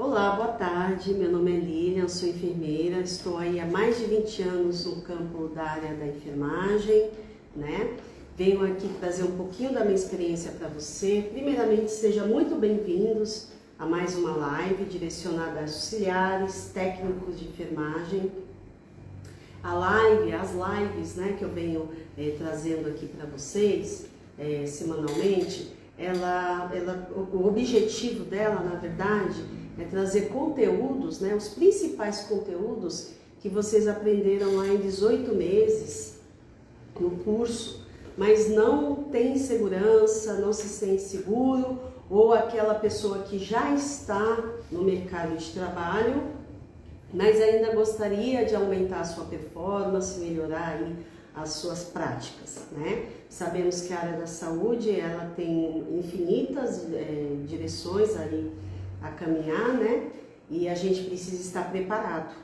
Olá, boa tarde. Meu nome é Lilian, sou enfermeira. Estou aí há mais de 20 anos no campo da área da enfermagem, né? Venho aqui trazer um pouquinho da minha experiência para você. Primeiramente, sejam muito bem-vindos a mais uma live direcionada a auxiliares, técnicos de enfermagem. As lives, né, que eu venho trazendo aqui para vocês semanalmente, o objetivo dela, na verdade, é trazer conteúdos, né, os principais conteúdos que vocês aprenderam lá em 18 meses no curso, mas não tem segurança, não se sente seguro, ou aquela pessoa que já está no mercado de trabalho, mas ainda gostaria de aumentar a sua performance, melhorar aí as suas práticas, né? Sabemos que a área da saúde, ela tem infinitas direções aí a caminhar, né? E a gente precisa estar preparado.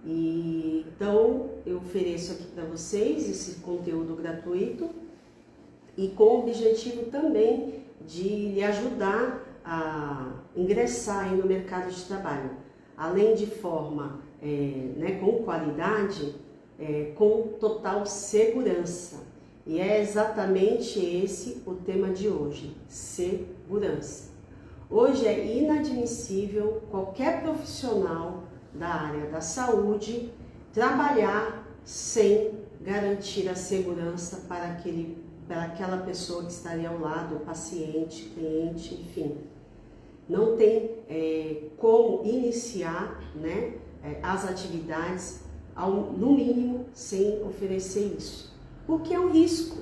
Então, eu ofereço aqui para vocês esse conteúdo gratuito e com o objetivo também de lhe ajudar a ingressar aí no mercado de trabalho, além de forma, com qualidade, com total segurança. E é exatamente esse o tema de hoje, segurança. Hoje é inadmissível qualquer profissional da área da saúde trabalhar sem garantir a segurança para aquela pessoa que estaria ao lado, paciente, cliente, enfim. Não tem como iniciar, né, as atividades, no mínimo, sem oferecer isso. Porque é um risco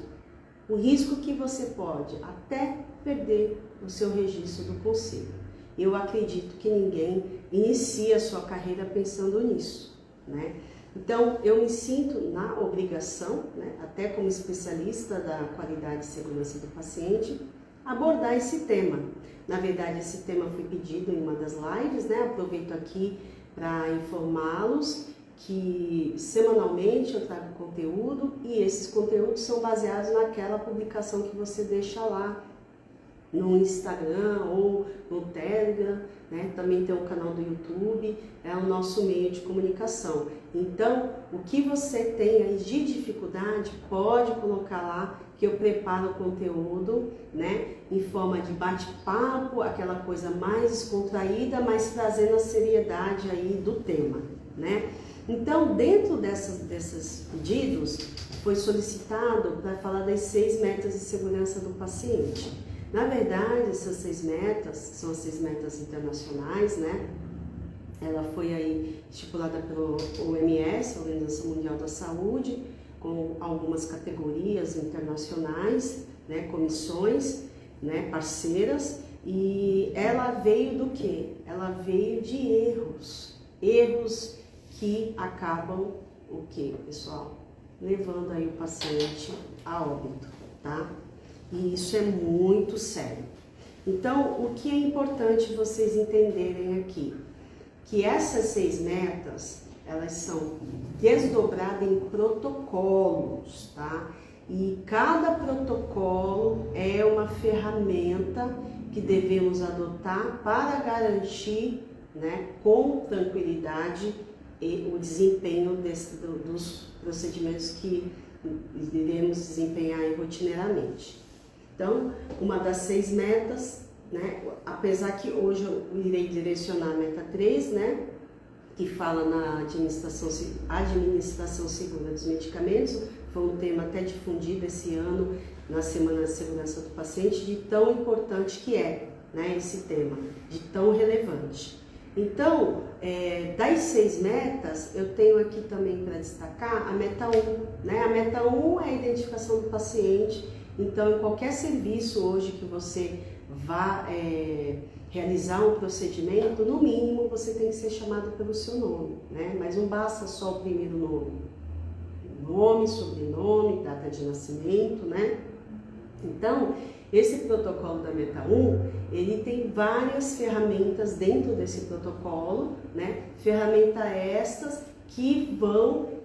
que você pode até perder o seu registro do conselho. Eu acredito que ninguém inicia a sua carreira pensando nisso, né? Então, eu me sinto na obrigação, né, até como especialista da qualidade e segurança do paciente, abordar esse tema. Na verdade, esse tema foi pedido em uma das lives, né? Aproveito aqui para informá-los que semanalmente eu trago conteúdo e esses conteúdos são baseados naquela publicação que você deixa lá no Instagram ou no Telegram, né? Também tem o canal do YouTube, é o nosso meio de comunicação. Então, o que você tem aí de dificuldade, pode colocar lá que eu preparo o conteúdo, né, em forma de bate-papo, aquela coisa mais descontraída, mas trazendo a seriedade aí do tema, né? Então, dentro desses pedidos, foi solicitado para falar das 6 metas de segurança do paciente. Na verdade, essas 6 metas, são as 6 metas internacionais, né? Ela foi aí estipulada pelo OMS, a Organização Mundial da Saúde, com algumas categorias internacionais, né, comissões, né, parceiras, e ela veio do quê? Ela veio de erros que acabam o quê, pessoal? Levando aí o paciente a óbito, tá? E isso é muito sério. Então, o que é importante vocês entenderem aqui? Que essas 6 metas, elas são desdobradas em protocolos, tá? E cada protocolo é uma ferramenta que devemos adotar para garantir, né, com tranquilidade o desempenho dos procedimentos que iremos desempenhar rotineiramente. Então, uma das 6 metas, né, apesar que hoje eu irei direcionar a meta 3, né, que fala na administração segura dos medicamentos, foi um tema até difundido esse ano na Semana de Segurança do Paciente, de tão importante que é, né, esse tema, de tão relevante. Então, das 6 metas, eu tenho aqui também para destacar a meta 1, né? A meta 1 é a identificação do paciente. Então, em qualquer serviço hoje que você vá realizar um procedimento, no mínimo você tem que ser chamado pelo seu nome, né? Mas não basta só o primeiro nome. Nome, sobrenome, data de nascimento, né? Então, esse protocolo da meta 1, ele tem várias ferramentas dentro desse protocolo, né? Ferramentas estas que vão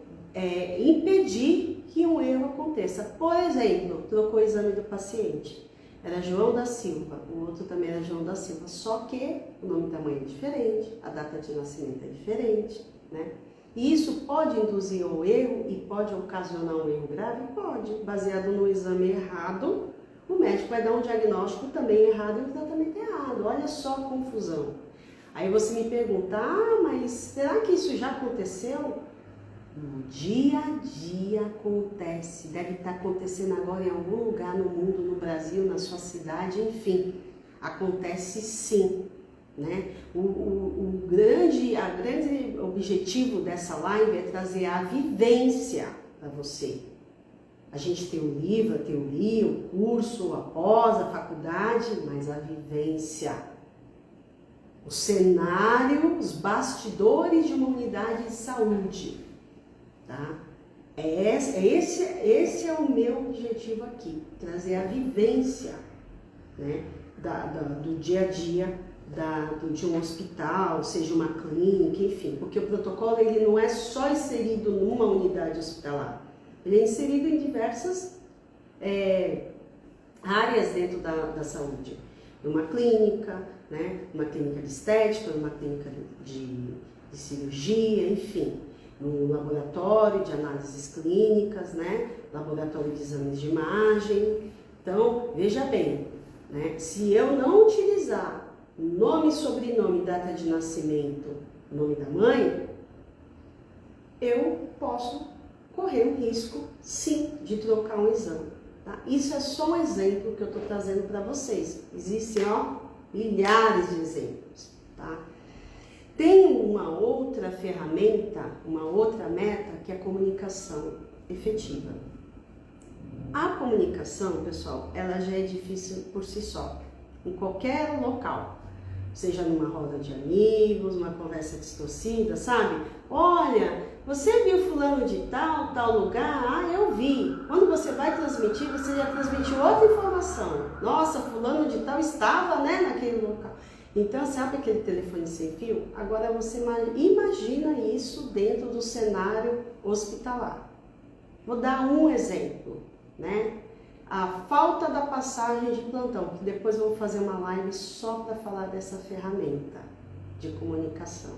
impedir que um erro aconteça. Por exemplo, trocou o exame do paciente. era João da Silva, o outro também era João da Silva, só que o nome da mãe é diferente, a data de nascimento é diferente, né? E isso pode induzir ao erro e pode ocasionar um erro grave? Pode. Baseado no exame errado, o médico vai dar um diagnóstico também errado e um tratamento errado. Olha só a confusão. Aí você me pergunta, mas será que isso já aconteceu? No dia a dia acontece, deve estar acontecendo agora em algum lugar no mundo, no Brasil, na sua cidade, enfim, acontece sim. Né? O grande objetivo dessa live é trazer a vivência para você. A gente tem o livro, a teoria, o curso, a pós, a faculdade, mas a vivência. O cenário, os bastidores de uma unidade de saúde. Tá? Esse é o meu objetivo aqui, trazer a vivência, né? Do dia a dia de um hospital, seja uma clínica, enfim, porque o protocolo ele não é só inserido numa unidade hospitalar, ele é inserido em diversas áreas dentro da saúde, numa clínica, né, uma clínica de estética, numa clínica de cirurgia, enfim, no laboratório de análises clínicas, né, laboratório de exames de imagem. Então, veja bem, né, se eu não utilizar nome, sobrenome, data de nascimento, nome da mãe, eu posso correr o risco, sim, de trocar um exame. Tá? Isso é só um exemplo que eu estou trazendo para vocês. Existem, milhares de exemplos. Tá? Tem uma outra ferramenta, uma outra meta, que é a comunicação efetiva. A comunicação, pessoal, ela já é difícil por si só, em qualquer local. Seja numa roda de amigos, uma conversa distorcida, sabe? Olha, você viu fulano de tal lugar? Eu vi. Quando você vai transmitir, você já transmitiu outra informação. Nossa, fulano de tal estava, né, naquele local. Então, sabe aquele telefone sem fio? Agora você imagina isso dentro do cenário hospitalar. Vou dar um exemplo, né? A falta da passagem de plantão, que depois eu vou fazer uma live só para falar dessa ferramenta de comunicação,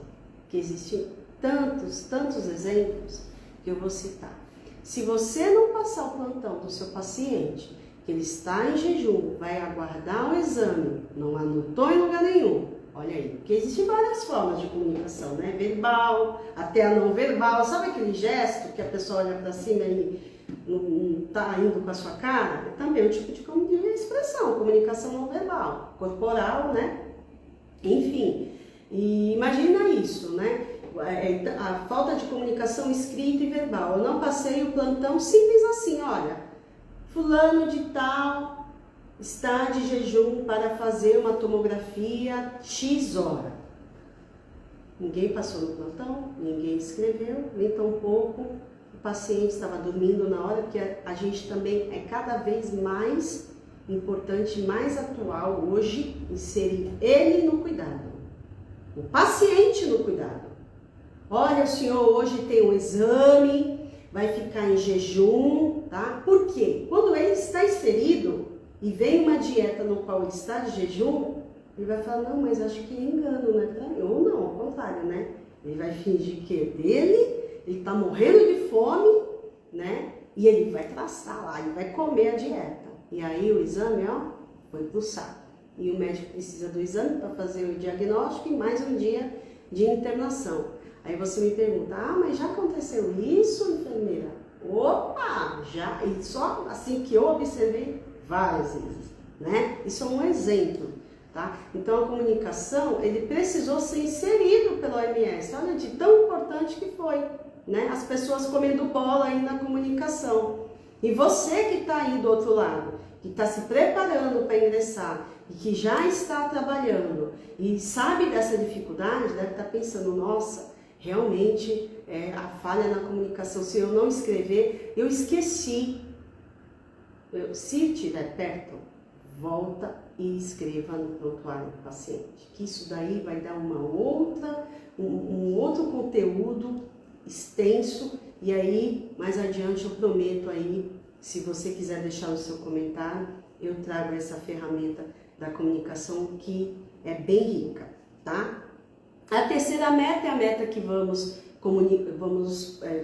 que existem tantos exemplos que eu vou citar. Se você não passar o plantão do seu paciente, que ele está em jejum, vai aguardar o exame, não anotou em lugar nenhum, olha aí, porque existem várias formas de comunicação, né? Verbal, até a não verbal, sabe aquele gesto que a pessoa olha para cima e não está indo com a sua cara? Também é um tipo de expressão, comunicação não verbal, corporal, né? Enfim, e imagina isso, né? A falta de comunicação escrita e verbal. Eu não passei o plantão simples assim, olha, fulano de tal está de jejum para fazer uma tomografia X hora. Ninguém passou no plantão, ninguém escreveu, nem tampouco o paciente estava dormindo na hora, porque a gente também é cada vez mais importante, mais atual hoje, inserir ele no cuidado, o paciente no cuidado. Olha, o senhor hoje tem um exame, vai ficar em jejum, tá? Por quê? Quando ele está inserido e vem uma dieta no qual ele está de jejum, ele vai falar, não, mas acho que é engano, né? Ou não, ao contrário, né? Ele vai fingir que é dele, ele está morrendo de fome, né? E ele vai traçar lá, ele vai comer a dieta. E aí o exame, foi pro saco. E o médico precisa do exame para fazer o diagnóstico e mais um dia de internação. Aí você me pergunta, mas já aconteceu isso, enfermeira? Opa, já, e só assim que eu observei várias vezes, né? Isso é um exemplo, tá? Então a comunicação, ele precisou ser inserido pela OMS, olha de tão importante que foi, né? As pessoas comendo bola aí na comunicação. E você que está aí do outro lado, que está se preparando para ingressar e que já está trabalhando e sabe dessa dificuldade, deve estar pensando, nossa, realmente a falha na comunicação, se eu não escrever, eu esqueci. Se estiver perto, volta e escreva no prontuário do paciente, que isso daí vai dar um outro conteúdo extenso, e aí mais adiante eu prometo aí Se você quiser deixar o seu comentário, eu trago essa ferramenta da comunicação que é bem rica, tá? A terceira meta é a meta que vamos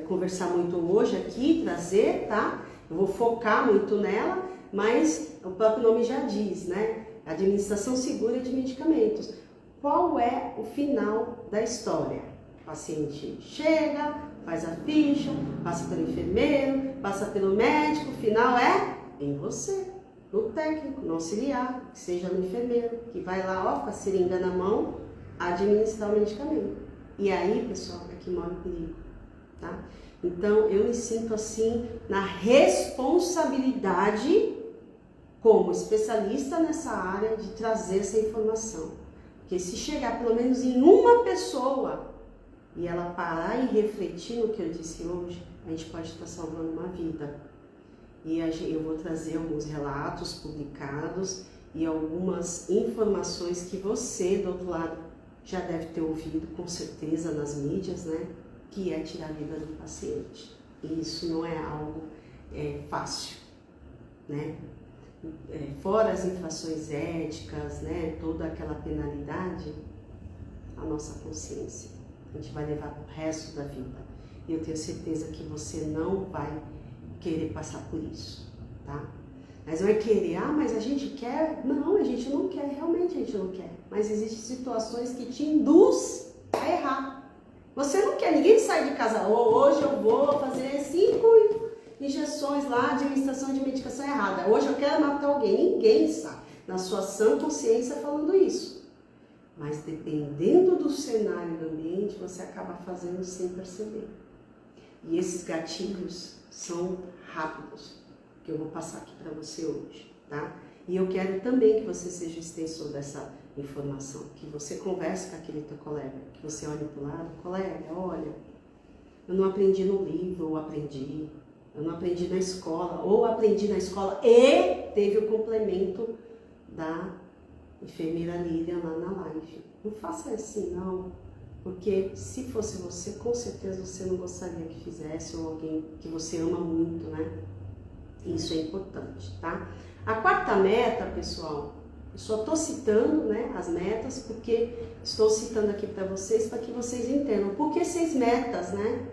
conversar muito hoje aqui, trazer, tá? Eu vou focar muito nela, mas o próprio nome já diz, né? Administração segura de medicamentos. Qual é o final da história? O paciente chega, faz a ficha, passa pelo enfermeiro, passa pelo médico, o final é em você, no técnico, no auxiliar, que seja no enfermeiro, que vai lá, ó, com a seringa na mão, administrar o medicamento. E aí, pessoal, é que mora o perigo, tá? Então, eu me sinto assim, na responsabilidade, como especialista nessa área, de trazer essa informação. Porque se chegar pelo menos em uma pessoa, e ela parar e refletir no que eu disse hoje, a gente pode estar salvando uma vida. E eu vou trazer alguns relatos publicados e algumas informações que você, do outro lado, já deve ter ouvido, com certeza, nas mídias, né? Que é tirar a vida do paciente. E isso não é algo fácil, né? Fora as infrações éticas, né? Toda aquela penalidade, a nossa consciência. A gente vai levar para o resto da vida. E eu tenho certeza que você não vai querer passar por isso, tá? Mas não é querer, mas a gente quer. Não, a gente não quer, realmente a gente não quer. Mas existem situações que te induz a errar. Você não quer, ninguém sai de casa, hoje eu vou fazer 5 injeções lá de administração de medicação errada. Hoje eu quero matar alguém, ninguém está na sua sã consciência falando isso. Mas dependendo do cenário do ambiente, você acaba fazendo sem perceber. E esses gatilhos são rápidos, que eu vou passar aqui para você hoje, tá? E eu quero também que você seja extensor dessa informação, que você converse com aquele teu colega, que você olhe para o lado, colega, olha, eu não aprendi no livro, ou aprendi, eu não aprendi na escola, ou aprendi na escola e teve o complemento da enfermeira Lilian lá na live. Não faça assim, não. Porque se fosse você, com certeza você não gostaria que fizesse, ou alguém que você ama muito, né? Isso é importante, tá? A quarta meta, pessoal, eu só estou citando, né, as metas, porque estou citando aqui para vocês, para que vocês entendam. Por que 6 metas, né?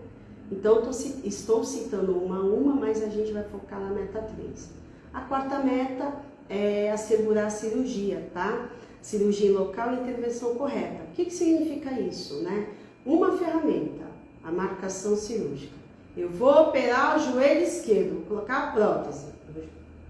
Então, estou citando uma a uma, mas a gente vai focar na meta 3. A quarta meta é assegurar a cirurgia, tá? Cirurgia em local e intervenção correta. O que significa isso, né? Uma ferramenta, a marcação cirúrgica. Eu vou operar o joelho esquerdo, vou colocar a prótese.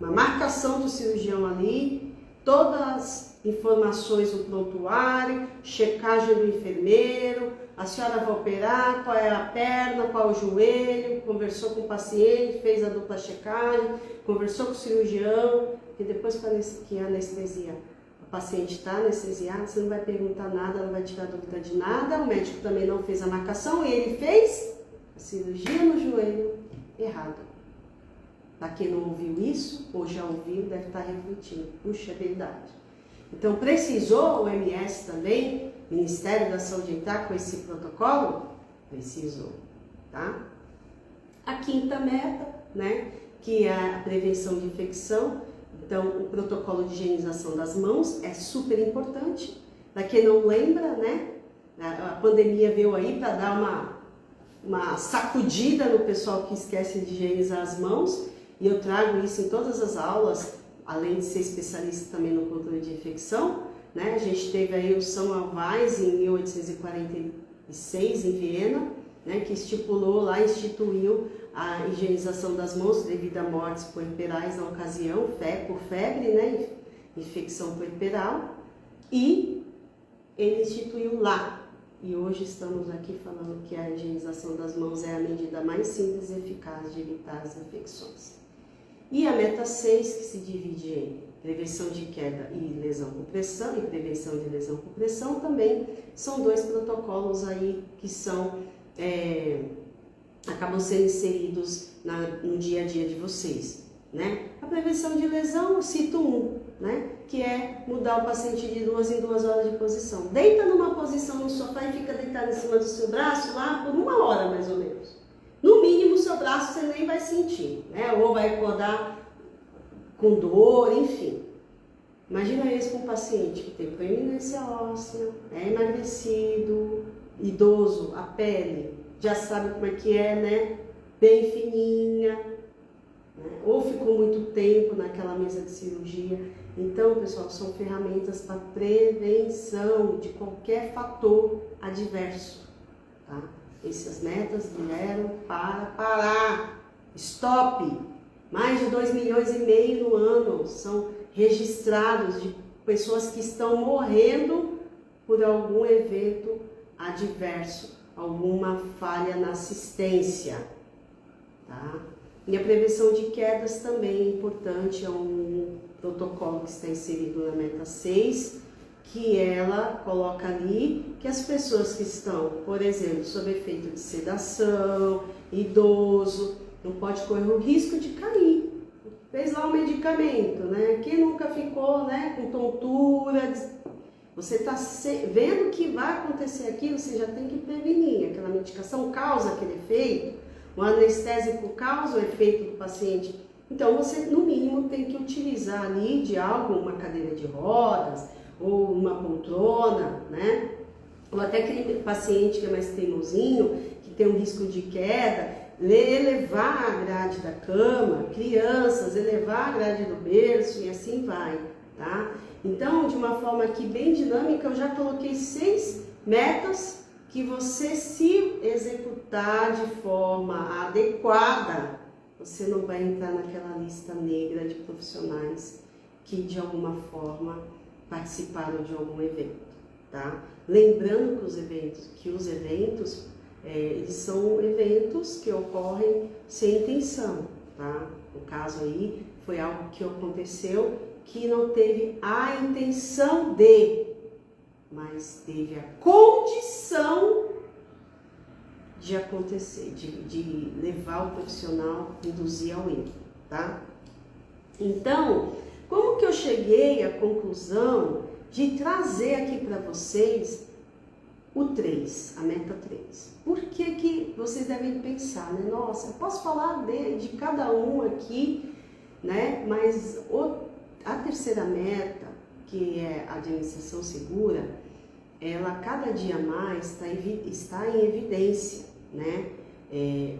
Uma marcação do cirurgião ali, todas as informações do prontuário, checagem do enfermeiro, a senhora vai operar, qual é a perna, qual é o joelho, conversou com o paciente, fez a dupla checagem, conversou com o cirurgião, e depois que a anestesia, o paciente está anestesiado, você não vai perguntar nada, não vai tirar dúvida de nada, o médico também não fez a marcação e ele fez a cirurgia no joelho errado. Para quem não ouviu isso, ou já ouviu, deve estar refletindo. Puxa, é verdade. Então, precisou o MS também, Ministério da Saúde, entrar com esse protocolo? Precisou, tá? A quinta meta, né, que é a prevenção de infecção. Então, o protocolo de higienização das mãos é super importante. Para quem não lembra, né, a pandemia veio aí para dar uma sacudida no pessoal que esquece de higienizar as mãos. E eu trago isso em todas as aulas, além de ser especialista também no controle de infecção, né? A gente teve aí o Samuel Weiss em 1846 em Viena, né? Que instituiu a higienização das mãos devido a mortes puerperais na ocasião, por febre, né? Infecção puerperal, e ele instituiu lá. E hoje estamos aqui falando que a higienização das mãos é a medida mais simples e eficaz de evitar as infecções. E a meta 6, que se divide em prevenção de queda e lesão por pressão, e prevenção de lesão por pressão, também são 2 protocolos aí que acabam sendo inseridos no dia a dia de vocês, né? A prevenção de lesão, eu cito né? Que é mudar o paciente de 2 em 2 horas de posição. Deita numa posição no sofá e fica deitado em cima do seu braço lá por 1 hora, mais ou menos. No mínimo, o seu braço você nem vai sentir, né? Ou vai acordar com dor, enfim. Imagina isso com um paciente que tem proeminência óssea, é emagrecido, idoso, a pele já sabe como é que é, né? Bem fininha, né? Ou ficou muito tempo naquela mesa de cirurgia. Então, pessoal, são ferramentas para prevenção de qualquer fator adverso, tá? Essas metas vieram para parar. Stop! Mais de 2,5 milhões no ano são registrados de pessoas que estão morrendo por algum evento adverso, alguma falha na assistência, tá? E a prevenção de quedas também é importante, é um protocolo que está inserido na meta 6, que ela coloca ali que as pessoas que estão, por exemplo, sob efeito de sedação, idoso, não pode correr o risco de cair. Fez lá o medicamento, né? Quem nunca ficou, né, com tontura? Você está vendo que vai acontecer aquilo, você já tem que prevenir. Aquela medicação causa aquele efeito, o anestésico causa o efeito do paciente. Então, você, no mínimo, tem que utilizar ali de algo, uma cadeira de rodas, ou uma poltrona, né? Ou até aquele paciente que é mais teimosinho, que tem um risco de queda, elevar a grade da cama, crianças, elevar a grade do berço e assim vai, tá? Então, de uma forma aqui bem dinâmica, eu já coloquei 6 metas que você, se executar de forma adequada, você não vai entrar naquela lista negra de profissionais que de alguma forma participaram de algum evento, tá? Lembrando que os eventos eles são eventos que ocorrem sem intenção, tá? No caso aí, foi algo que aconteceu que não teve a intenção mas teve a condição de acontecer, de levar o profissional, induzir ao erro, tá? Então, como que eu cheguei à conclusão de trazer aqui para vocês o 3, a meta 3? Por que que vocês devem pensar, né? Nossa, eu posso falar de cada um aqui, né? Mas a terceira meta, que é a administração segura, ela cada dia mais está em evidência, né?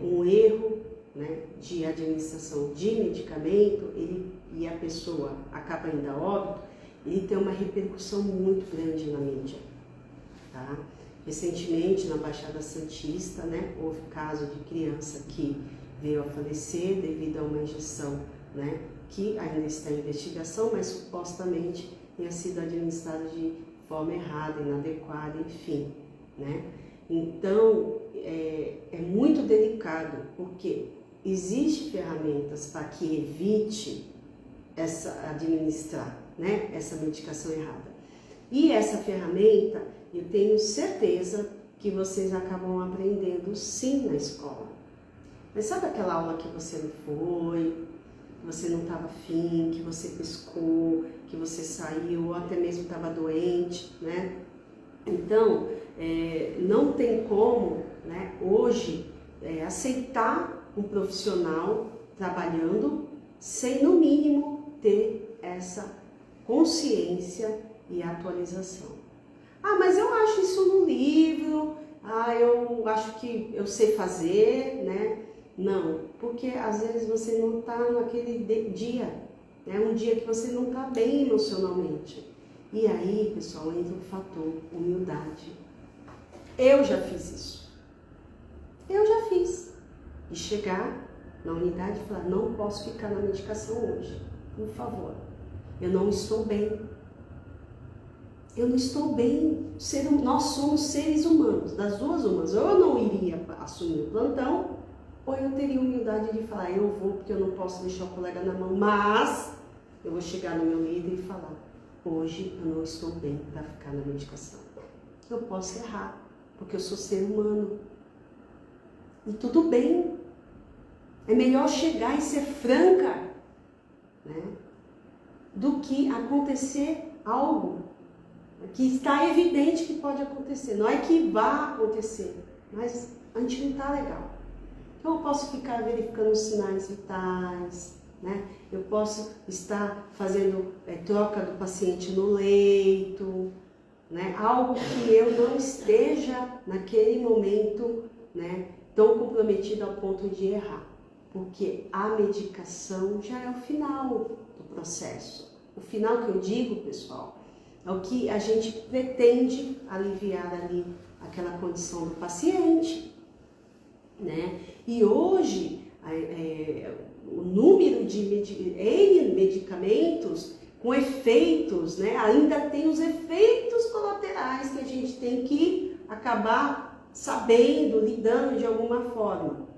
Um erro, né, de administração de medicamento, e a pessoa acaba indo a óbito, ele tem uma repercussão muito grande na mídia, tá? Recentemente, na Baixada Santista, né, houve caso de criança que veio a falecer devido a uma injeção, né, que ainda está em investigação, mas supostamente tenha sido administrada de forma errada, inadequada, enfim, né? Então, é muito delicado, porque existem ferramentas para que evite administrar, né, essa medicação errada. E essa ferramenta, eu tenho certeza que vocês acabam aprendendo sim na escola. Mas sabe aquela aula que você não foi, que você não estava afim, que você pescou, que você saiu, ou até mesmo estava doente, né? Então, não tem como, né, hoje aceitar um profissional trabalhando sem, no mínimo, ter essa consciência e atualização. Ah, mas eu acho isso no livro, eu acho que eu sei fazer, né? Não, porque às vezes você não está naquele dia, né? Um dia que você não está bem emocionalmente. E aí, pessoal, entra o fator humildade. Eu já fiz isso. Eu já fiz. E chegar na unidade e falar, não posso ficar na medicação hoje, por favor. Eu não estou bem. Eu não estou bem. Nós somos seres humanos, das duas umas. Ou eu não iria assumir o plantão, ou eu teria humildade de falar, eu vou porque eu não posso deixar o colega na mão, mas eu vou chegar no meu líder e falar, hoje eu não estou bem para ficar na medicação. Eu posso errar, porque eu sou ser humano. E tudo bem. É melhor chegar e ser franca, né, do que acontecer algo que está evidente que pode acontecer. Não é que vá acontecer, mas a gente não está legal. Então eu posso ficar verificando os sinais vitais, né? Eu posso estar fazendo troca do paciente no leito, né? Algo que eu não esteja naquele momento, né, tão comprometido ao ponto de errar, porque a medicação já é o final do processo. O final que eu digo, pessoal, é o que a gente pretende aliviar ali aquela condição do paciente, né? E hoje o número de N medicamentos com efeitos, né? Ainda tem os efeitos colaterais que a gente tem que acabar sabendo, lidando de alguma forma,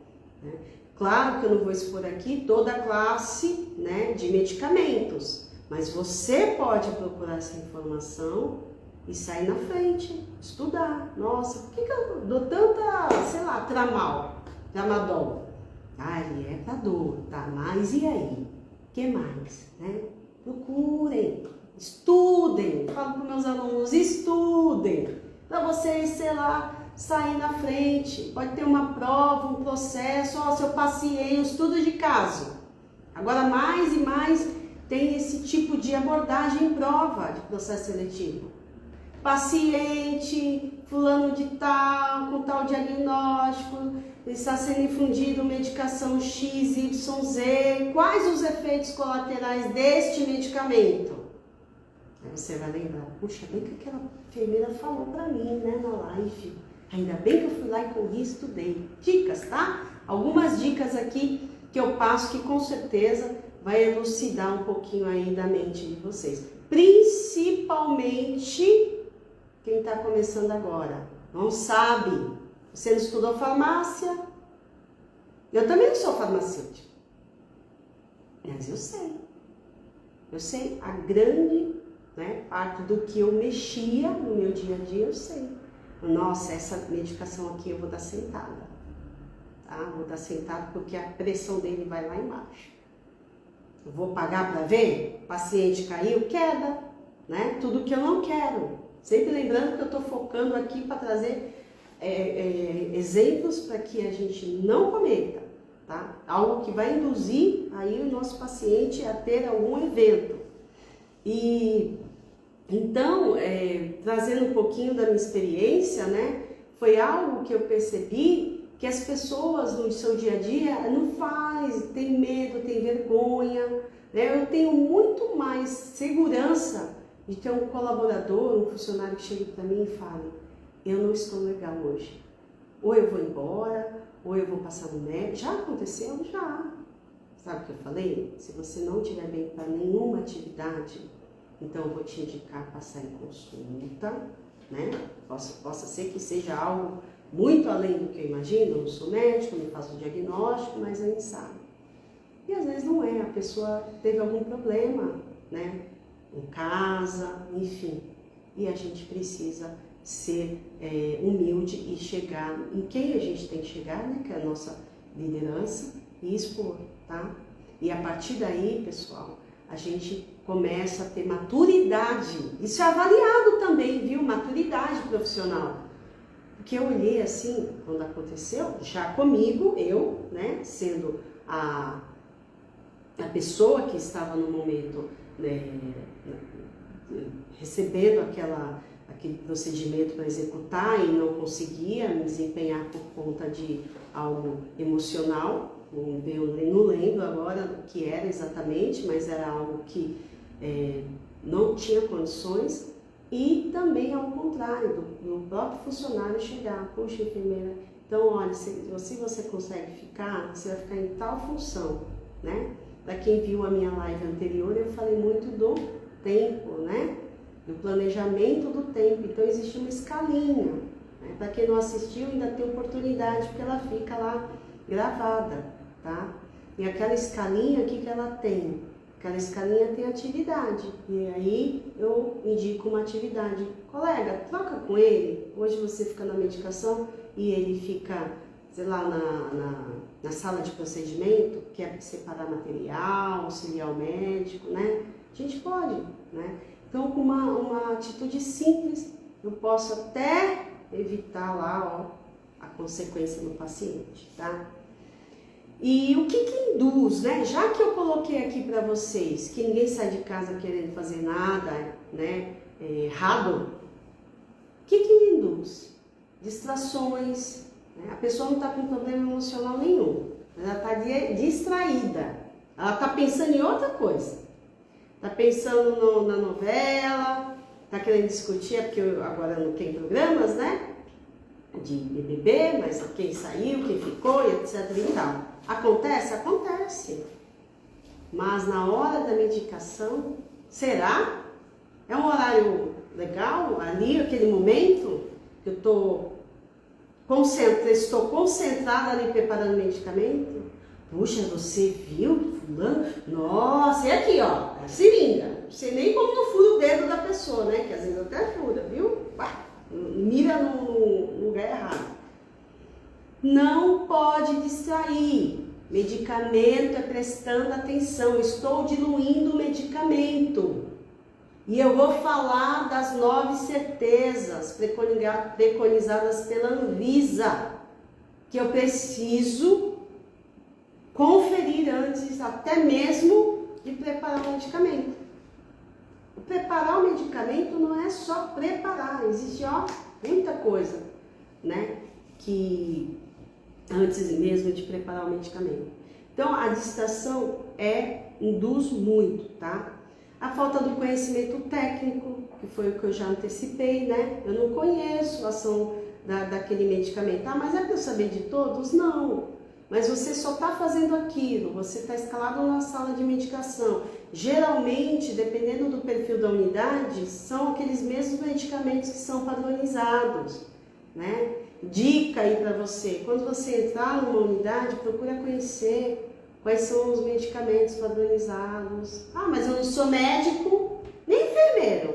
né? Claro que eu não vou expor aqui toda a classe, né, de medicamentos, mas você pode procurar essa informação e sair na frente, estudar. Nossa, por que eu dou tanta, sei lá, tramadol? Ah, ele é pra dor, tá? Mas e aí? O que mais, né? Procurem, estudem. Falo para meus alunos, estudem, para vocês, sei lá, sair na frente. Pode ter uma prova, um processo, ó, seu paciente, um estudo de caso. Agora mais e mais tem esse tipo de abordagem em prova de processo seletivo. Paciente, fulano de tal, com tal diagnóstico, está sendo infundido medicação X, Y, Z. Quais os efeitos colaterais deste medicamento? Aí você vai lembrar, puxa, bem que aquela enfermeira falou para mim, né, na live. Ainda bem que eu fui lá e corri e estudei. Dicas, tá? Algumas dicas aqui que eu passo que com certeza vai elucidar um pouquinho aí da mente de vocês. Principalmente quem está começando agora. Não sabe. Você não estudou farmácia? Eu também não sou farmacêutica. Mas eu sei. Eu sei a grande, né, parte do que eu mexia no meu dia a dia, eu sei. Nossa, essa medicação aqui eu vou dar sentada. Tá? Vou dar sentada porque a pressão dele vai lá embaixo. Eu vou pagar para ver? O paciente caiu, queda, né? Tudo que eu não quero. Sempre lembrando que eu estou focando aqui para trazer exemplos para que a gente não cometa, tá? Algo que vai induzir aí o nosso paciente a ter algum evento. E então, trazendo um pouquinho da minha experiência, né? Foi algo que eu percebi que as pessoas no seu dia a dia não faz, tem medo, tem vergonha, né? Eu tenho muito mais segurança de ter um colaborador, um funcionário que chegue para mim e fale: eu não estou legal hoje. Ou eu vou embora, ou eu vou passar no médico. Já aconteceu? Já. Sabe o que eu falei? Se você não estiver bem para nenhuma atividade, então eu vou te indicar passar em consulta, né? Possa ser que seja algo muito além do que eu imagino. Eu não sou médico, não faço diagnóstico, mas a gente sabe. E às vezes não é, a pessoa teve algum problema, né? Em casa, enfim. E a gente precisa ser humilde e chegar em quem a gente tem que chegar, né? Que é a nossa liderança, e expor, tá? E a partir daí, pessoal, a gente começa a ter maturidade. Isso é avaliado também, viu? Maturidade profissional. Porque eu olhei assim, quando aconteceu, já comigo, eu, né? Sendo a pessoa que estava no momento, né, recebendo aquele procedimento para executar e não conseguia me desempenhar por conta de algo emocional. Eu não lembro agora o que era exatamente, mas era algo que não tinha condições. E também ao contrário, do próprio funcionário chegar: puxa, enfermeira, então olha, se você consegue ficar, você vai ficar em tal função, né? Para quem viu a minha live anterior, eu falei muito do tempo, né? Do planejamento do tempo. Então existe uma escalinha, né? Para quem não assistiu, ainda tem oportunidade, porque ela fica lá gravada, tá? E aquela escalinha, o que ela tem? Aquela escalinha tem atividade, e aí eu indico uma atividade. Colega, troca com ele. Hoje você fica na medicação e ele fica, sei lá, na sala de procedimento, quer separar material, auxiliar o médico, né? A gente pode, né? Então, com uma atitude simples, eu posso até evitar lá, ó, a consequência no paciente, tá? E o que induz, né? Já que eu coloquei aqui para vocês que ninguém sai de casa querendo fazer nada, né, errado, o que induz? Distrações, né? A pessoa não está com problema emocional nenhum, ela está distraída, ela está pensando em outra coisa, está pensando na novela, está querendo discutir, porque agora não tem programas, né? De BBB, mas quem saiu, quem ficou, etc e tal. Acontece? Acontece. Mas na hora da medicação, será? É um horário legal ali, aquele momento que eu estou concentrada ali preparando o medicamento? Puxa, você viu fulano? Nossa, e aqui, ó, a seringa. Não sei nem como não fura o dedo da pessoa, né? Que às vezes até fura, viu? Mira no lugar errado. Não pode distrair. Medicamento é prestando atenção. Estou diluindo o medicamento. E eu vou falar das 9 certezas preconizadas pela Anvisa, que eu preciso conferir antes, até mesmo de preparar o medicamento. Preparar o medicamento não é só preparar, existe muita coisa, né, que antes mesmo de preparar o medicamento. Então a distração induz muito, tá? A falta do conhecimento técnico, que foi o que eu já antecipei, né? Eu não conheço a ação daquele medicamento. Ah, mas é para eu saber de todos? Não. Mas você só está fazendo aquilo, você está escalado na sala de medicação. Geralmente, dependendo do perfil da unidade, são aqueles mesmos medicamentos que são padronizados, né? Dica aí para você, quando você entrar numa unidade, procura conhecer quais são os medicamentos padronizados. Ah, mas eu não sou médico, nem enfermeiro.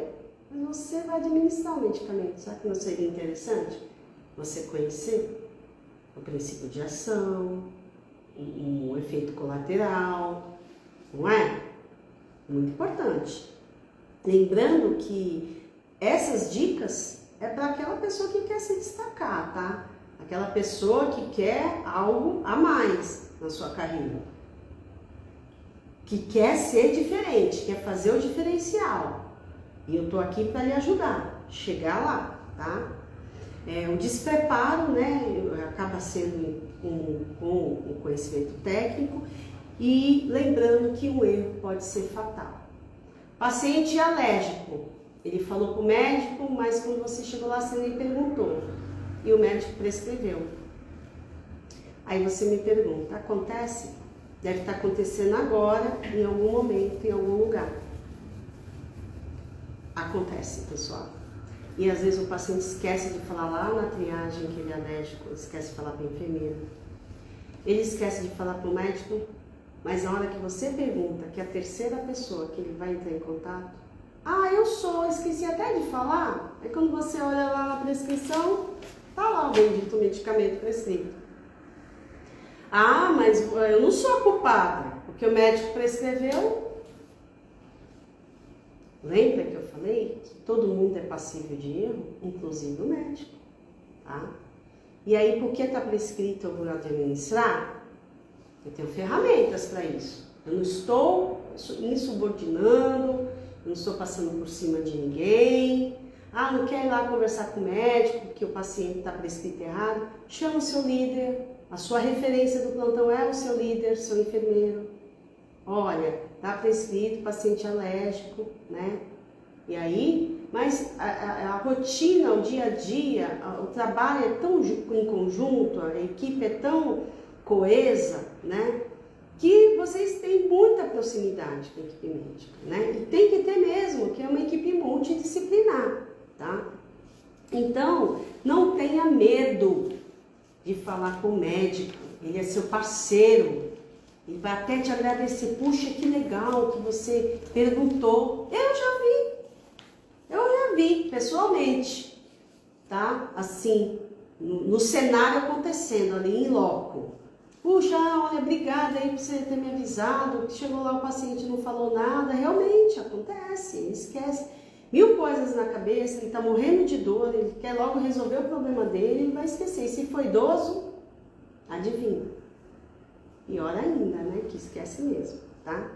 Mas você vai administrar o medicamento. Será que não seria interessante você conhecer o princípio de ação, o efeito colateral, não é? Muito importante. Lembrando que essas dicas é para aquela pessoa que quer se destacar, tá? Aquela pessoa que quer algo a mais na sua carreira. Que quer ser diferente, quer fazer o diferencial. E eu tô aqui para lhe ajudar, chegar lá, tá? O despreparo, né, acaba sendo com o conhecimento técnico e lembrando que o erro pode ser fatal. Paciente alérgico, ele falou com o médico, mas quando você chegou lá você nem perguntou e o médico prescreveu. Aí você me pergunta, acontece? Deve estar acontecendo agora, em algum momento, em algum lugar. Acontece, pessoal. E às vezes o paciente esquece de falar lá na triagem que ele é alérgico, esquece de falar para a enfermeira. Ele esquece de falar para o médico, mas na hora que você pergunta, que é a terceira pessoa que ele vai entrar em contato, esqueci até de falar. Aí quando você olha lá na prescrição, tá lá o bendito medicamento prescrito. Ah, mas eu não sou a culpada, porque o médico prescreveu. Lembra que eu falei que todo mundo é passível de erro, inclusive o médico, tá? E aí, por que está prescrito eu vou administrar? Eu tenho ferramentas para isso. Eu não estou insubordinando, eu não estou passando por cima de ninguém. Ah, não quer ir lá conversar com o médico porque o paciente está prescrito errado? Chama o seu líder. A sua referência do plantão é o seu líder, seu enfermeiro. Olha, está prescrito paciente alérgico, né? E aí, mas a rotina, o dia a dia, o trabalho é tão em conjunto, a equipe é tão coesa, né? Que vocês têm muita proximidade com a equipe médica, né? E tem que ter mesmo, que é uma equipe multidisciplinar, tá? Então, não tenha medo de falar com o médico, ele é seu parceiro, ele vai até te agradecer, puxa, que legal que você perguntou. Eu já vi pessoalmente, tá? Assim, no cenário acontecendo ali em loco. Puxa, olha, obrigada aí por você ter me avisado, chegou lá o paciente não falou nada, realmente acontece, ele esquece. 1000 coisas na cabeça, ele está morrendo de dor, ele quer logo resolver o problema dele, ele vai esquecer. E se for idoso, adivinha, Pior ainda, né? Que esquece mesmo, tá?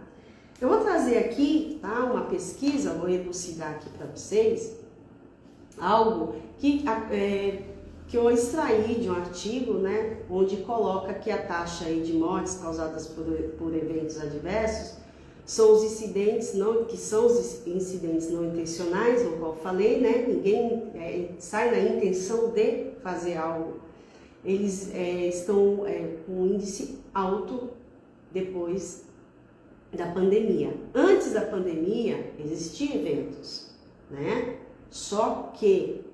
Eu vou trazer aqui, tá, uma pesquisa, vou elucidar aqui para vocês, algo que eu extraí de um artigo, né, onde coloca que a taxa aí de mortes causadas por eventos adversos são os incidentes não intencionais, no qual eu falei, né, ninguém sai na intenção de fazer algo. Eles estão com um índice alto depois da pandemia. Antes da pandemia existiam eventos, né? Só que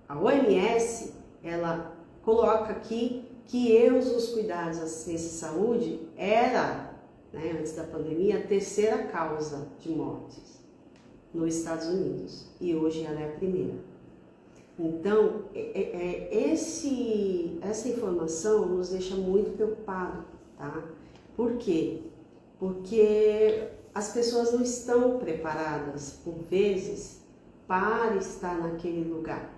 a OMS, ela coloca aqui que erros nos cuidados da assistência à saúde era, né, antes da pandemia, a terceira causa de mortes nos Estados Unidos. E hoje ela é a primeira. Então, essa informação nos deixa muito preocupados, tá? Por quê? Porque as pessoas não estão preparadas, por vezes, para estar naquele lugar,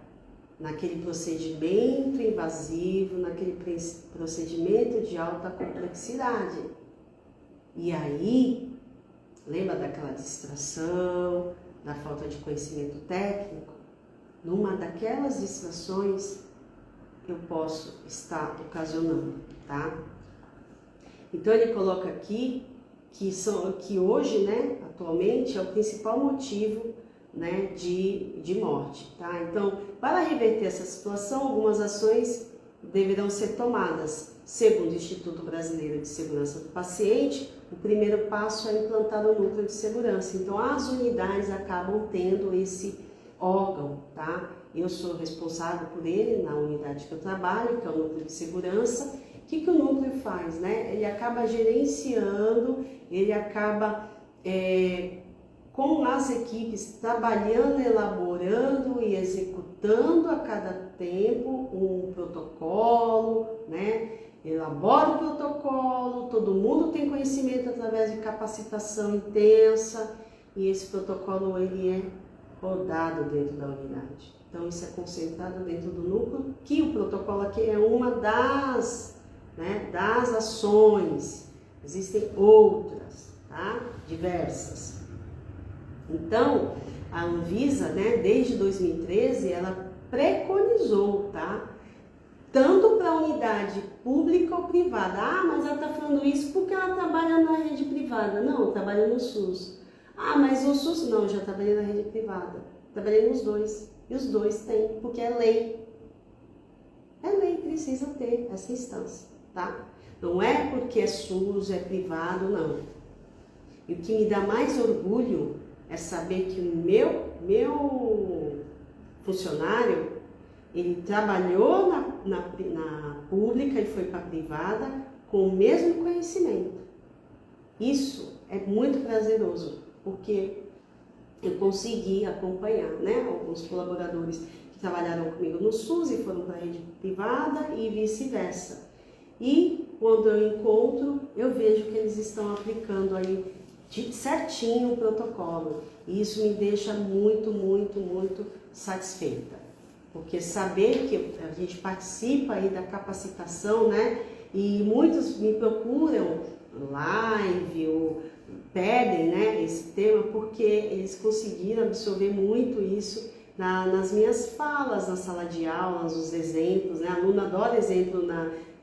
naquele procedimento invasivo, naquele procedimento de alta complexidade. E aí, lembra daquela distração, da falta de conhecimento técnico? Numa daquelas distrações, eu posso estar ocasionando, tá? Então, ele coloca aqui que hoje, né, atualmente, é o principal motivo, né, de morte, tá? Então, para reverter essa situação, algumas ações deverão ser tomadas. Segundo o Instituto Brasileiro de Segurança do Paciente, o primeiro passo é implantar o núcleo de segurança. Então, as unidades acabam tendo esse órgão, tá? Eu sou responsável por ele na unidade que eu trabalho, que é o núcleo de segurança. O que o núcleo faz, né? Ele acaba gerenciando, ele acaba com as equipes trabalhando, elaborando e executando a cada tempo um protocolo, né? Elabora o protocolo, todo mundo tem conhecimento através de capacitação intensa e esse protocolo ele é rodado dentro da unidade. Então isso é concentrado dentro do núcleo, que o protocolo aqui é uma das ações. Existem outras, tá? Diversas. Então, a Anvisa, né, desde 2013, ela preconizou, tá? Tanto para a unidade pública ou privada. Ah, mas ela está falando isso porque ela trabalha na rede privada. Não, trabalha no SUS. Ah, mas o SUS, não, eu já trabalhei na rede privada. Trabalhei nos dois. E os dois têm, porque é lei. É lei, precisa ter essa instância, tá? Não é porque é SUS, é privado, não. E o que me dá mais orgulho é saber que o meu funcionário, ele trabalhou na pública e foi para a privada com o mesmo conhecimento. Isso é muito prazeroso, porque eu consegui acompanhar, né, alguns colaboradores que trabalharam comigo no SUS e foram para a rede privada e vice-versa. E quando eu encontro, eu vejo que eles estão aplicando aí certinho o protocolo. E isso me deixa muito, muito, muito satisfeita. Porque saber que a gente participa aí da capacitação, né? E muitos me procuram live ou pedem, né, esse tema porque eles conseguiram absorver muito isso nas minhas falas na sala de aula, nos exemplos, né? A aluna adora exemplo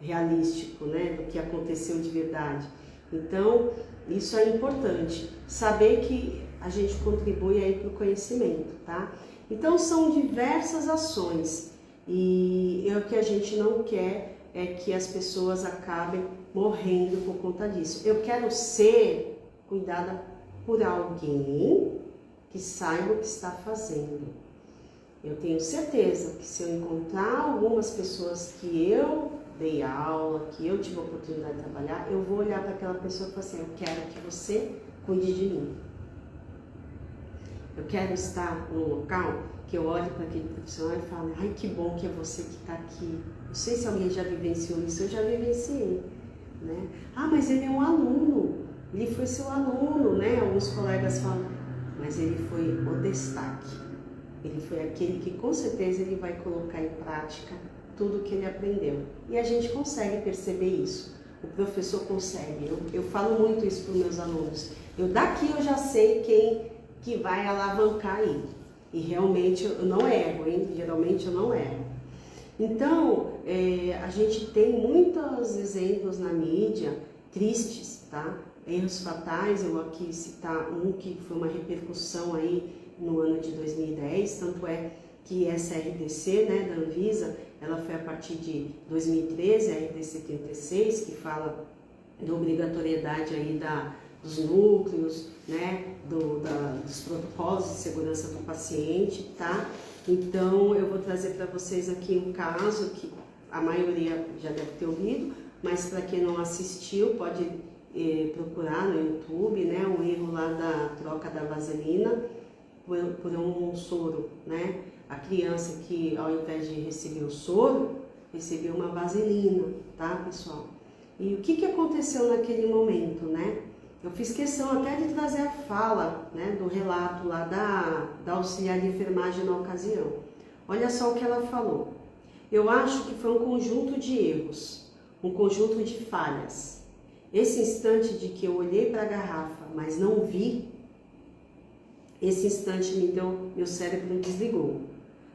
realístico, né, do que aconteceu de verdade. Então, isso é importante, saber que a gente contribui aí para o conhecimento, tá? Então, são diversas ações e o que a gente não quer é que as pessoas acabem morrendo por conta disso. Eu quero ser cuidada por alguém que saiba o que está fazendo. Eu tenho certeza que se eu encontrar algumas pessoas que eu dei aula, que eu tive a oportunidade de trabalhar, eu vou olhar para aquela pessoa e falar assim, eu quero que você cuide de mim. Eu quero estar num local que eu olhe para aquele profissional e falo, ai, que bom que é você que está aqui. Não sei se alguém já vivenciou isso, eu já vivenciei, né? Ah, mas ele é um aluno, ele foi seu aluno, né? Alguns colegas falam, mas ele foi o destaque. Ele foi aquele que com certeza ele vai colocar em prática tudo que ele aprendeu. E a gente consegue perceber isso. o professor consegue. Eu falo muito isso para os meus alunos. Daqui eu já sei quem que vai alavancar aí. E realmente eu não erro, hein? Geralmente eu não erro. Então, a gente tem muitos exemplos na mídia tristes, tá? Erros fatais, eu aqui citar um que foi uma repercussão aí no ano de 2010, tanto é que essa RDC, né, da Anvisa, ela foi a partir de 2013, a RDC 36, que fala da obrigatoriedade aí dos núcleos, né, dos protocolos de segurança do paciente, tá? Então, eu vou trazer para vocês aqui um caso que a maioria já deve ter ouvido, mas para quem não assistiu, pode procurar no YouTube, né, o erro lá da troca da vaselina por um soro, né? A criança que, ao invés de receber o soro, recebeu uma vaselina, tá, pessoal? E o que aconteceu naquele momento, né? Eu fiz questão até de trazer a fala, né, do relato lá da auxiliar de enfermagem na ocasião. Olha só o que ela falou. Eu acho que foi um conjunto de erros, um conjunto de falhas. Esse instante de que eu olhei para a garrafa, mas não vi, esse instante meu cérebro desligou.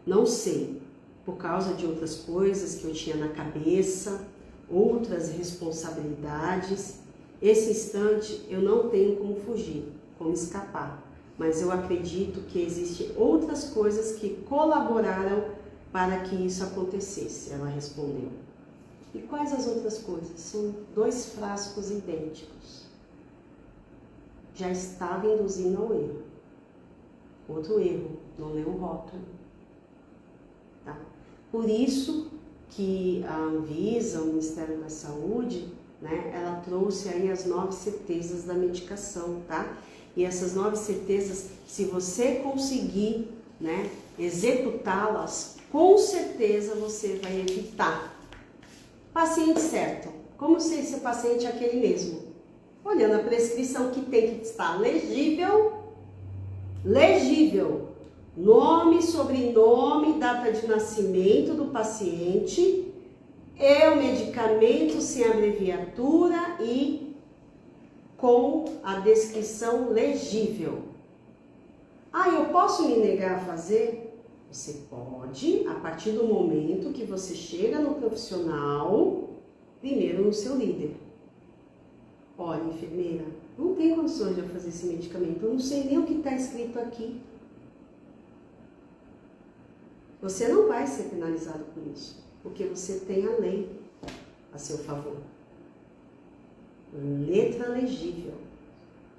Não sei, por causa de outras coisas que eu tinha na cabeça, outras responsabilidades. Esse instante eu não tenho como fugir, como escapar, mas eu acredito que existem outras coisas que colaboraram para que isso acontecesse, ela respondeu. E quais as outras coisas? São 2 frascos idênticos. Já estava induzindo ao erro. Outro erro, não leu o rótulo. Tá? Por isso que a Anvisa, o Ministério da Saúde, né, ela trouxe aí as 9 certezas da medicação, tá? E essas 9 certezas, se você conseguir, né, executá-las, com certeza você vai evitar. Paciente certo. Como sei se o paciente é aquele mesmo? Olhando a prescrição que tem que estar legível, nome, sobrenome, data de nascimento do paciente, o medicamento sem abreviatura e com a descrição legível. Ah, eu posso me negar a fazer? Você pode, a partir do momento que você chega no profissional, primeiro no seu líder. Olha, enfermeira, não tem condições de eu fazer esse medicamento, eu não sei nem o que está escrito aqui. Você não vai ser penalizado por isso, porque você tem a lei a seu favor. Letra legível.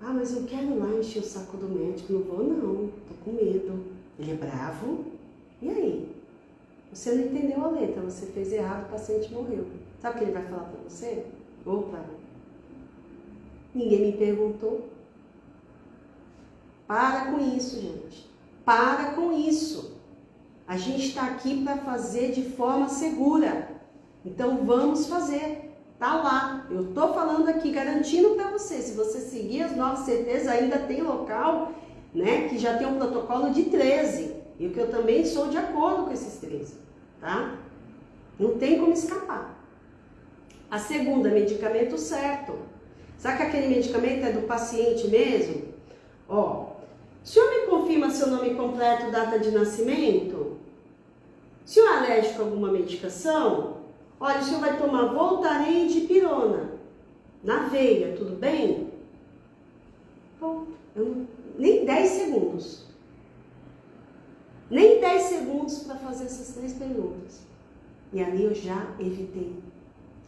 Ah, mas eu quero ir lá encher o saco do médico. Não vou não, tô com medo. Ele é bravo. E aí? Você não entendeu a letra, você fez errado, o paciente morreu. Sabe o que ele vai falar para você? Opa, ninguém me perguntou. Para com isso, gente. Para com isso. A gente está aqui para fazer de forma segura. Então vamos fazer. Tá lá. Eu tô falando aqui, garantindo para você. Se você seguir as 9 certezas, ainda tem local, né, que já tem um protocolo de 13. E que eu também sou de acordo com esses 13. Tá? Não tem como escapar. A segunda, medicamento certo. Sabe que aquele medicamento é do paciente mesmo? Ó, o senhor me confirma seu nome completo, data de nascimento? O senhor é alérgico a alguma medicação? Olha, o senhor vai tomar Voltaren e dipirona na veia, tudo bem? Bom, nem 10 segundos. Nem 10 segundos para fazer essas 3 perguntas. E ali eu já evitei.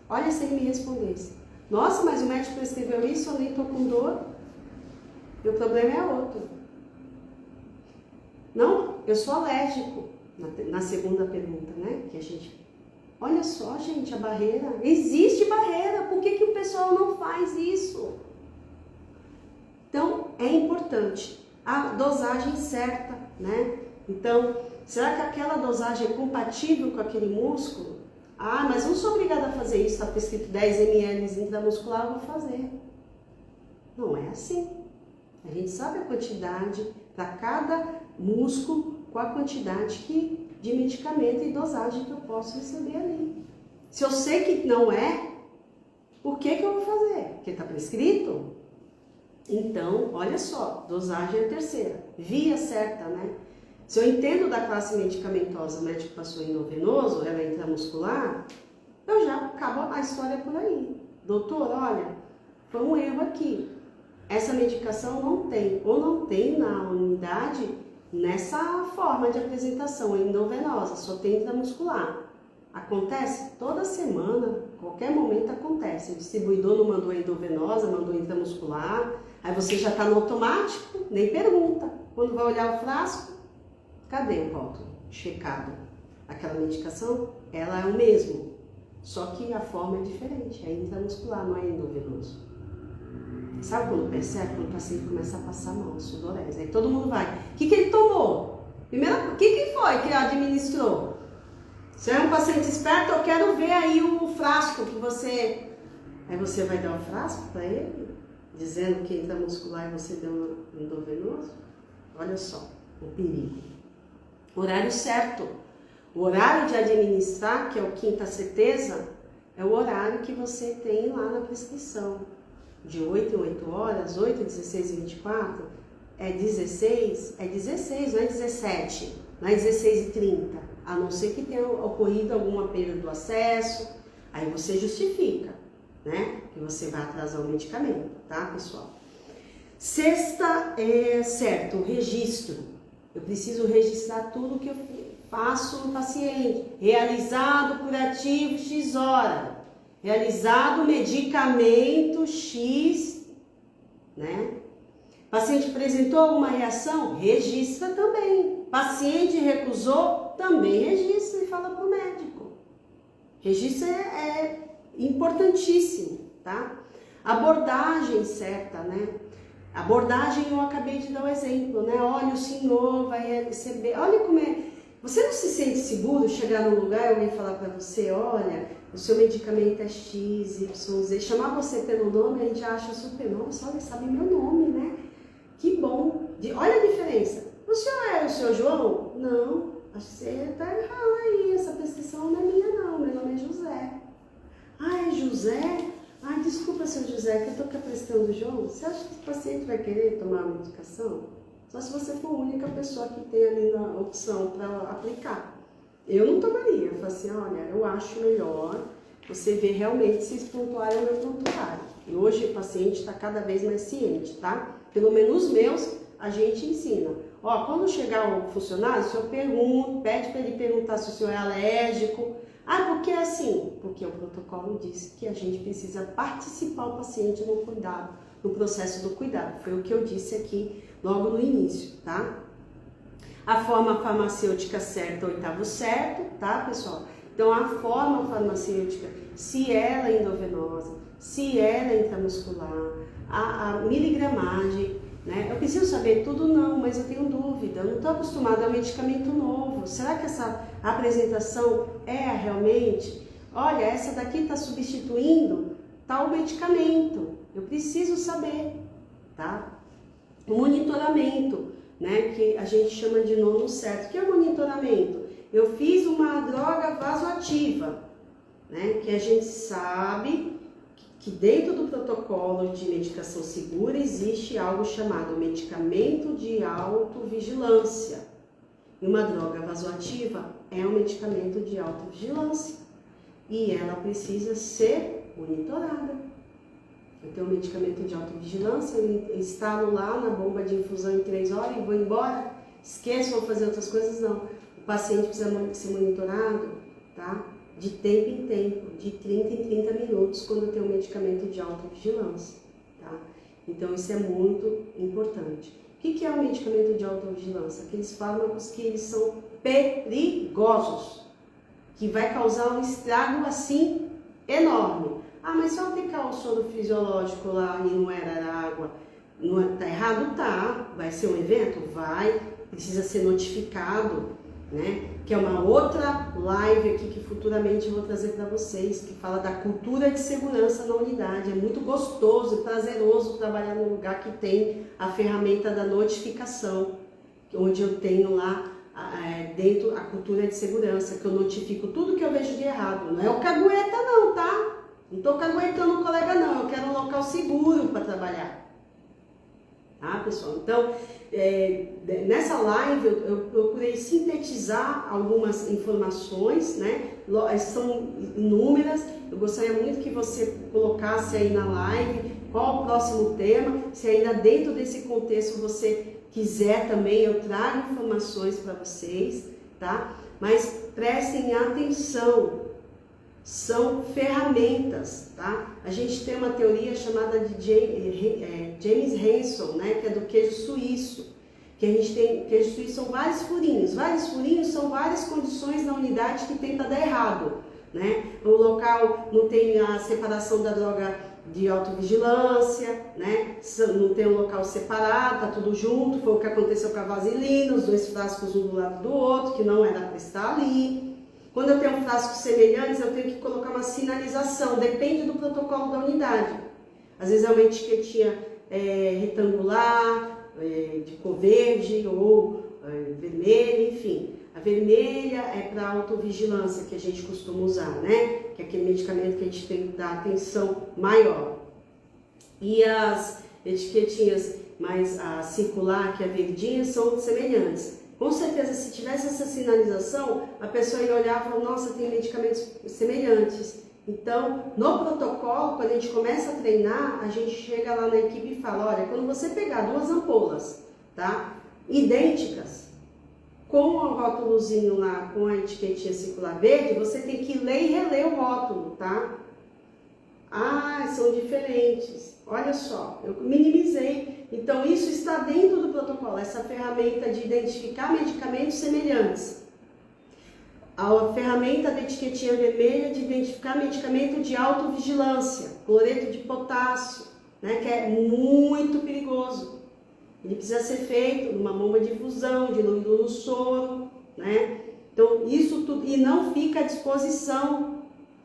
Olha se ele me respondesse. Nossa, mas o médico prescreveu isso, eu nem estou com dor. E o problema é outro. Não, eu sou alérgico. Na segunda pergunta, né? Que a gente... Olha só, gente, a barreira. Existe barreira. Por que o pessoal não faz isso? Então, é importante. A dosagem certa, né? Então, será que aquela dosagem é compatível com aquele músculo? Ah, mas não sou obrigada a fazer isso. Está prescrito 10 ml intramuscular, eu vou fazer. Não é assim. A gente sabe a quantidade para cada músculo, com a quantidade de medicamento e dosagem que eu posso receber ali. Se eu sei que não é, Por que eu vou fazer? Porque está prescrito? Então, olha só, dosagem é a terceira. Via certa, né? Se eu entendo da classe medicamentosa, o médico passou endovenoso, ela é intramuscular, eu já acabo a história por aí. Doutor, olha, foi um erro aqui. Essa medicação não tem, ou não tem na unidade nessa forma de apresentação endovenosa, só tem intramuscular. Acontece toda semana, qualquer momento acontece. O distribuidor não mandou endovenosa, mandou intramuscular, aí você já está no automático, nem pergunta. Quando vai olhar o frasco, cadê o rótulo checado? Aquela medicação, ela é o mesmo, só que a forma é diferente, é intramuscular, não é endovenoso. Sabe quando percebe? Quando o paciente começa a passar mal, sudorese. Aí todo mundo vai, o que ele tomou? Primeiro, o que foi que administrou? Se é um paciente esperto, eu quero ver aí o frasco que você... Aí você vai dar o frasco para ele, dizendo que é intramuscular e você deu um endovenoso? Olha só o perigo. Horário certo. O horário de administrar, que é o quinta certeza, é o horário que você tem lá na prescrição. De 8 em 8 horas, 8, 16 e 24, é 16, não é 17, não é 16 e 30. A não ser que tenha ocorrido alguma perda do acesso, aí você justifica, né? Que você vai atrasar o medicamento, tá, pessoal? Sexta é certo, o registro. Eu preciso registrar tudo que eu faço no paciente. Realizado curativo X hora. Realizado medicamento X, né? Paciente apresentou alguma reação? Registra também. Paciente recusou? Também registra e fala para o médico. Registro é importantíssimo, tá? Abordagem certa, né? Abordagem, eu acabei de dar o exemplo, né? Olha, o senhor vai receber... Olha como é... Você não se sente seguro chegar num lugar e alguém falar para você, olha, o seu medicamento é X, Y, Z. Chamar você pelo nome, a gente acha super, nossa, olha, sabe meu nome, né? Que bom. Olha a diferença. O senhor é o seu João? Não, acho que você está errado aí, essa prescrição não é minha não, meu nome é José. Ah, é José? Ah, desculpa, seu José, que eu estou aqui prestando João. Você acha que o paciente vai querer tomar a medicação? Só se você for a única pessoa que tem ali na opção para aplicar. Eu não tomaria. Eu falo assim, olha, eu acho melhor você ver realmente se esse prontuário é o meu prontuário. E hoje o paciente está cada vez mais ciente, tá? Pelo menos os meus, a gente ensina. Ó, quando chegar o funcionário, o senhor pergunta, pede para ele perguntar se o senhor é alérgico. Ah, por que assim? Porque o protocolo diz que a gente precisa participar o paciente no cuidado, no processo do cuidado. Foi o que eu disse aqui logo no início, tá? A forma farmacêutica certa, oitavo certo, tá, pessoal? Então, a forma farmacêutica, se ela é endovenosa, se ela é intramuscular, a miligramagem, né? Eu preciso saber tudo? Não, mas eu tenho dúvida, eu não estou acostumada a medicamento novo. Será que essa apresentação é realmente? Olha, essa daqui está substituindo tal medicamento. Eu preciso saber, tá? O monitoramento, né? Que a gente chama de nono certo. O que é o monitoramento? Eu fiz uma droga vasoativa, né? Que a gente sabe que dentro do protocolo de medicação segura existe algo chamado medicamento de autovigilância. E uma droga vasoativa é um medicamento de autovigilância e ela precisa ser monitorada. Eu tenho um medicamento de autovigilância, eu instalo lá na bomba de infusão em 3 horas e vou embora, esqueço, vou fazer outras coisas, não. O paciente precisa ser monitorado, tá? De tempo em tempo, de 30 em 30 minutos, quando tem um medicamento de autovigilância, tá? Então, isso é muito importante. O que é o medicamento de autovigilância? Aqueles fármacos que eles são perigosos, que vai causar um estrago, assim, enorme. Ah, mas se eu aplicar o soro fisiológico lá e não era água, não tá errado? Tá. Vai ser um evento? Vai. Precisa ser notificado, né? Que é uma outra live aqui que futuramente eu vou trazer para vocês, que fala da cultura de segurança na unidade. É muito gostoso e prazeroso trabalhar num lugar que tem a ferramenta da notificação, onde eu tenho lá dentro a cultura de segurança, que eu notifico tudo que eu vejo de errado. Não é o cagueta não, tá? Não estou caguetando o colega não, eu quero um local seguro para trabalhar. Tá, pessoal? Então, nessa live eu procurei sintetizar algumas informações, né? São inúmeras. Eu gostaria muito que você colocasse aí na live qual o próximo tema. Se ainda dentro desse contexto você quiser também, eu trago informações para vocês, tá? Mas prestem atenção, são ferramentas, tá? A gente tem uma teoria chamada de James Hansen, né? Que é do queijo suíço. Que a gente tem, queijo suíço são vários furinhos são várias condições na unidade que tenta dar errado, né? O local não tem a separação da droga de autovigilância, né? Não tem um local separado, tá tudo junto, foi o que aconteceu com a vaselina, os 2 frascos um do lado do outro, que não era para estar ali. Quando eu tenho frascos semelhantes, eu tenho que colocar uma sinalização, depende do protocolo da unidade. Às vezes é uma etiquetinha retangular, de cor verde ou vermelha, enfim. A vermelha é para autovigilância, que a gente costuma usar, né? Que é aquele medicamento que a gente tem que dar atenção maior. E as etiquetinhas mais circular, que é a verdinha, são semelhantes. Com certeza, se tivesse essa sinalização, a pessoa ia olhar e falar, nossa, tem medicamentos semelhantes. Então, no protocolo, quando a gente começa a treinar, a gente chega lá na equipe e fala, olha, quando você pegar 2 ampolas, tá? Idênticas, com o rótulozinho lá, com a etiquetinha circular verde, você tem que ler e reler o rótulo, tá? Ah, são diferentes. Olha só, eu minimizei. Então, isso está dentro do protocolo, essa ferramenta de identificar medicamentos semelhantes. A ferramenta da etiquetinha vermelha de identificar medicamento de autovigilância, cloreto de potássio, né, que é muito perigoso. Ele precisa ser feito numa bomba de infusão, diluído no soro, né? Então, isso tudo, e não fica à disposição.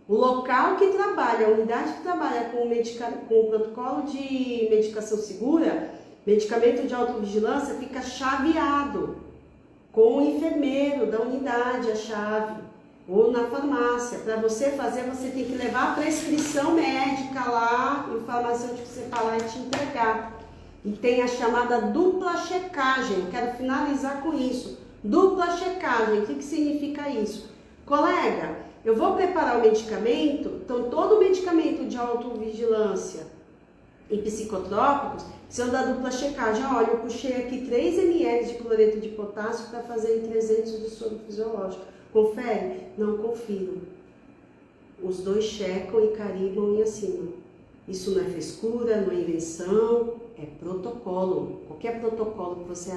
O local que trabalha, a unidade que trabalha com o protocolo de medicação segura, medicamento de autovigilância, fica chaveado com o enfermeiro da unidade, a chave, ou na farmácia. Para você fazer, você tem que levar a prescrição médica lá, e o farmacêutico separar e te entregar. E tem a chamada dupla checagem, eu quero finalizar com isso. Dupla checagem, o que significa isso? Colega, eu vou preparar o medicamento, então todo medicamento de autovigilância e psicotrópicos precisam da dupla checagem. Olha, eu puxei aqui 3 ml de cloreto de potássio para fazer em 300 de soro fisiológico. Confere? Não confiro. Os 2 checam e carimbam e assinam. Isso não é frescura, não é invenção, é protocolo. Qualquer protocolo que você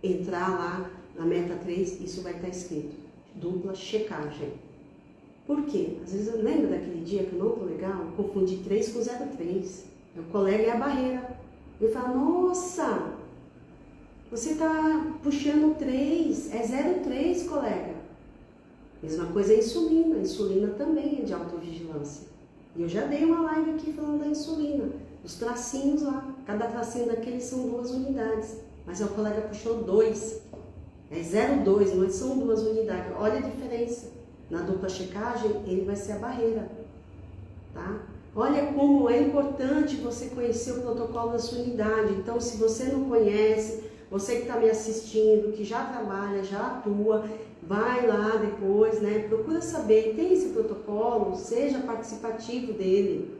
entrar lá na meta 3, isso vai estar escrito. Dupla checagem. Por quê? Às vezes eu lembro daquele dia que eu não estou legal, eu confundi 3 com 03. Meu colega é a barreira. Ele fala, nossa, você está puxando 3, é 03, colega. Mesma coisa é a insulina. A insulina também é de autovigilância. E eu já dei uma live aqui falando da insulina. Os tracinhos lá. Cada tracinho daqueles são 2 unidades. Mas o colega puxou 2. É 0,2, mas são 2 unidades. Olha a diferença. Na dupla checagem, ele vai ser a barreira. Tá? Olha como é importante você conhecer o protocolo da sua unidade. Então, se você não conhece, você que está me assistindo, que já trabalha, já atua, vai lá depois, né? Procura saber, tem esse protocolo, seja participativo dele.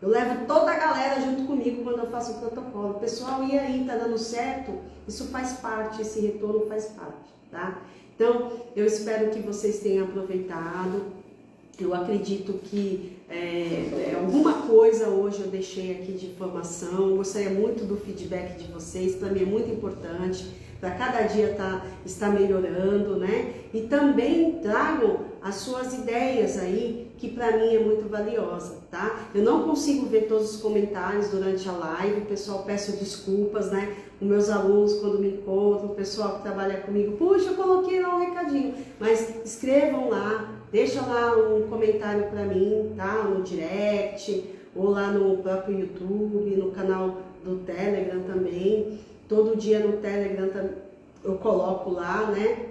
Eu levo toda a galera junto comigo quando eu faço o protocolo. Pessoal, e aí, tá dando certo? Isso faz parte, esse retorno faz parte, tá? Então, eu espero que vocês tenham aproveitado. Eu acredito que alguma coisa hoje eu deixei aqui de informação. Gostaria muito do feedback de vocês, para mim é muito importante, para cada dia estar melhorando, né? E também tragam as suas ideias aí, que para mim é muito valiosa, tá? Eu não consigo ver todos os comentários durante a live, pessoal, peço desculpas, né? Os meus alunos, quando me encontram, o pessoal que trabalha comigo, puxa, eu coloquei lá um recadinho, mas escrevam lá, deixa lá um comentário para mim, tá? No direct, ou lá no próprio YouTube, no canal do Telegram também. Todo dia no Telegram eu coloco lá, né?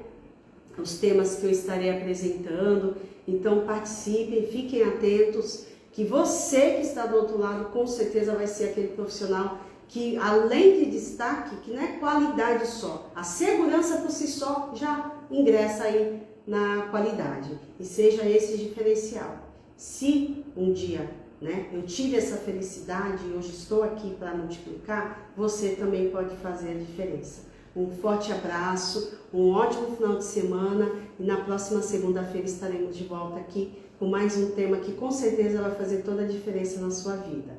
Os temas que eu estarei apresentando. Então participem, fiquem atentos. que você que está do outro lado, com certeza vai ser aquele profissional que, além de destaque, que não é qualidade só, a segurança por si só já ingressa aí na qualidade. E seja esse diferencial. Se um dia, né, eu tive essa felicidade e hoje estou aqui para multiplicar, você também pode fazer a diferença. Um forte abraço, um ótimo final de semana e na próxima segunda-feira estaremos de volta aqui com mais um tema que com certeza vai fazer toda a diferença na sua vida.